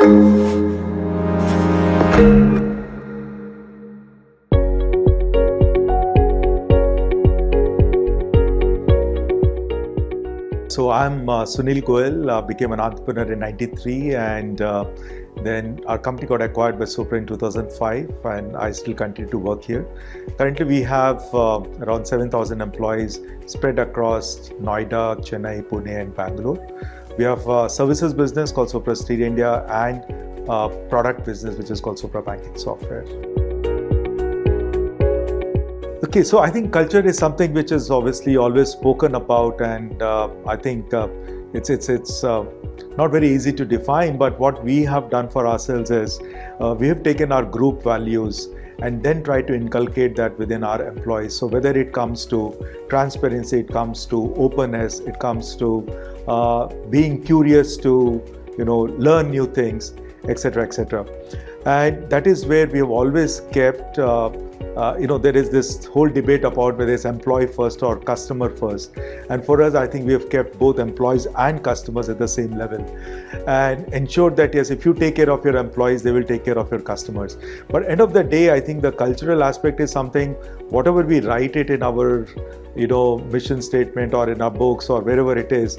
So I'm Sunil Goyal, became an entrepreneur in '93, and then our company got acquired by Sopra in 2005, and I still continue to work here. Currently we have around 7,000 employees spread across Noida, Chennai, Pune and Bangalore. We have a services business called Sopra Steria India and a product business which is called Sopra Banking Software. Okay, so I think culture is something which is obviously always spoken about, and I think it's not very easy to define. But what we have done for ourselves is we have taken our group values and then try to inculcate that within our employees. So whether it comes to transparency, it comes to openness, it comes to being curious to learn new things, etc., etc. And that is where we have always kept. There is this whole debate about whether it's employee first or customer first. And for us, I think we have kept both employees and customers at the same level and ensured that, yes, if you take care of your employees, they will take care of your customers. But end of the day, I think the cultural aspect is something, whatever we write it in our mission statement or in our books or wherever it is,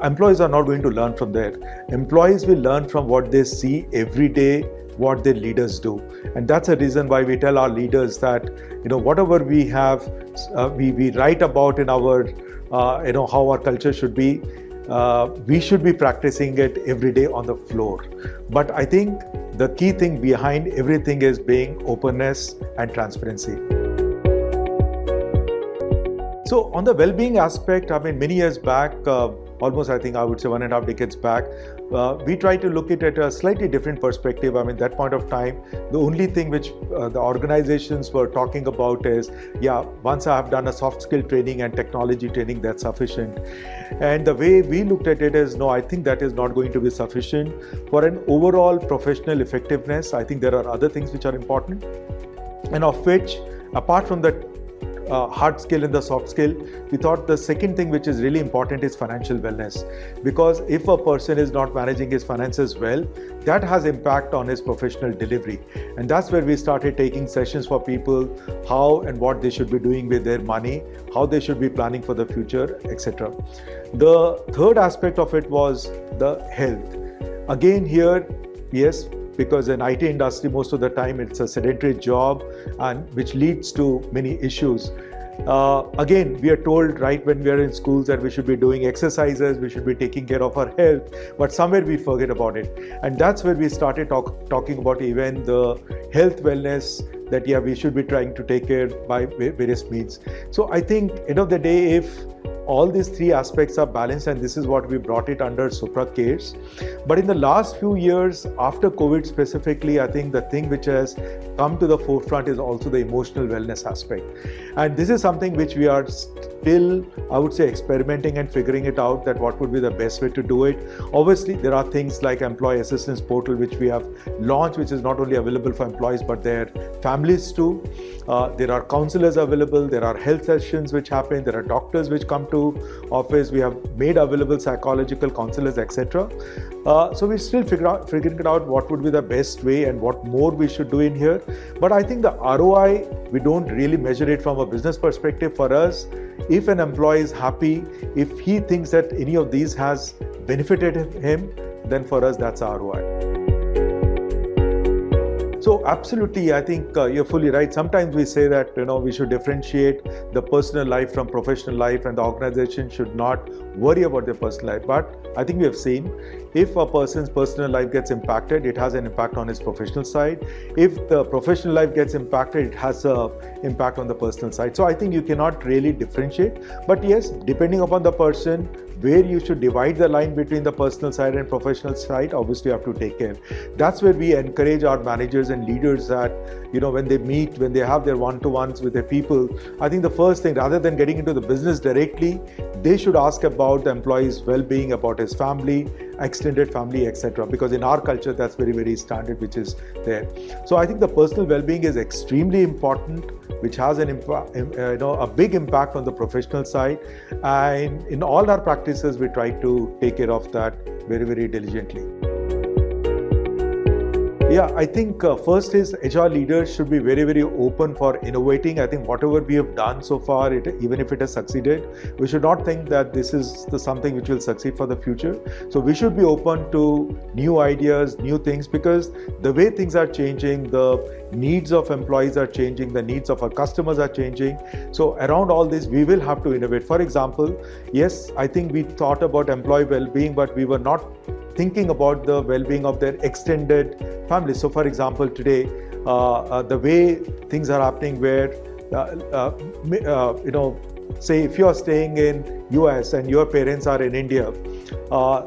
employees are not going to learn from there. Employees will learn from what they see every day, what their leaders do. And that's a reason why we tell our leaders that whatever we have, we write about in our how our culture should be, we should be practicing it every day on the floor. But I think the key thing behind everything is being openness and transparency. So on the well-being aspect, I mean, many years back, almost I think I would say 1.5 decades back, we try to look at it at a slightly different perspective. I mean, that point of time, the only thing which the organizations were talking about is, once I have done a soft skill training and technology training, that's sufficient. And the way we looked at it is, no, I think that is not going to be sufficient. For an overall professional effectiveness, I think there are other things which are important, and of which, apart from the hard skill and the soft skill, we thought the second thing which is really important is financial wellness. Because if a person is not managing his finances well, that has impact on his professional delivery. And that's where we started taking sessions for people, how and what they should be doing with their money, how they should be planning for the future, etc. The third aspect of it was the health. Again here, yes, because in IT industry, most of the time it's a sedentary job, and which leads to many issues. Again, we are told right when we are in schools that we should be doing exercises, we should be taking care of our health, but somewhere we forget about it. And that's where we started talking about even the health wellness, that we should be trying to take care by various means. So I think end of the day, if all these three aspects are balanced, and this is what we brought it under Sopra Cares. But in the last few years, after COVID specifically, I think the thing which has come to the forefront is also the emotional wellness aspect. And this is something which we are still, I would say, experimenting and figuring it out, that what would be the best way to do it. Obviously, there are things like Employee Assistance Portal, which we have launched, which is not only available for employees, but their families too. There are counselors available, there are health sessions which happen, there are doctors which come to office, we have made available psychological counselors, etc. So we're still figuring out what would be the best way and what more we should do in here. But I think the ROI, we don't really measure it from a business perspective. For us, if an employee is happy, if he thinks that any of these has benefited him, then for us that's ROI. So absolutely, I think you're fully right. Sometimes we say that we should differentiate the personal life from professional life, and the organization should not worry about their personal life. But I think we have seen, if a person's personal life gets impacted, it has an impact on his professional side. If the professional life gets impacted, it has an impact on the personal side. So I think you cannot really differentiate. But yes, depending upon the person, where you should divide the line between the personal side and professional side, obviously you have to take care. That's where we encourage our managers and leaders that, when they meet, when they have their one-to-ones with their people, I think the first thing, rather than getting into the business directly, they should ask about the employee's well-being, about his family, extended family, etc. Because in our culture, that's very, very standard, which is there. So I think the personal well-being is extremely important, which has a big impact on the professional side. And in all our practices, we try to take care of that very, very diligently. Yeah, I think first is HR leaders should be very, very open for innovating. I think whatever we have done so far, even if it has succeeded, we should not think that this is something which will succeed for the future. So we should be open to new ideas, new things, because the way things are changing, the needs of employees are changing, the needs of our customers are changing. So around all this, we will have to innovate. For example, yes, I think we thought about employee well-being, but we were not thinking about the well-being of their extended family. So for example, today, the way things are happening where, say if you're staying in US and your parents are in India,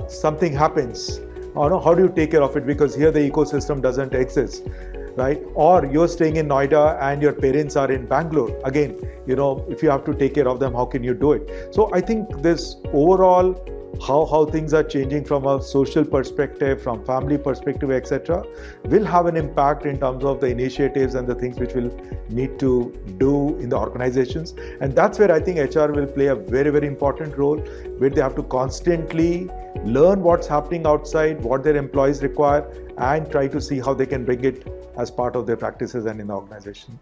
something happens. How do you take care of it? Because here the ecosystem doesn't exist, right? Or you're staying in Noida and your parents are in Bangalore. Again, if you have to take care of them, how can you do it? So I think this overall, how things are changing from a social perspective, from family perspective, etc., will have an impact in terms of the initiatives and the things which will need to do in the organizations. And that's where I think HR will play a very, very important role, where they have to constantly learn what's happening outside, what their employees require, and try to see how they can bring it as part of their practices and in the organization.